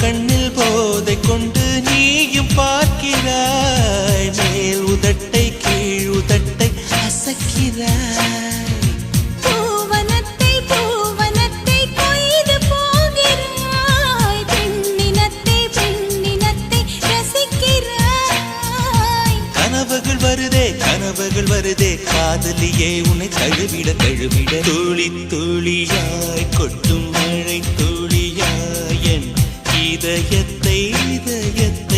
கண்ணில் போதை கொண்டு நீயும் பார்க்கிறாய், மேல் உதட்டை கீழ் உதட்டை அசைக்கிறாய். பூவனத்தை பூவனத்தை கொய்து போகிறாய், பெண்ணினத்தை பெண்ணினத்தை ரசிக்கிறாய். கனவுகள் வருதே கனவுகள் வருதே காதலியே உன்னை தழுவிட தழுவிட, துளி துளியாய் கொட்டும் மழை துளியாய் என் இதயத்தை இதயத்தை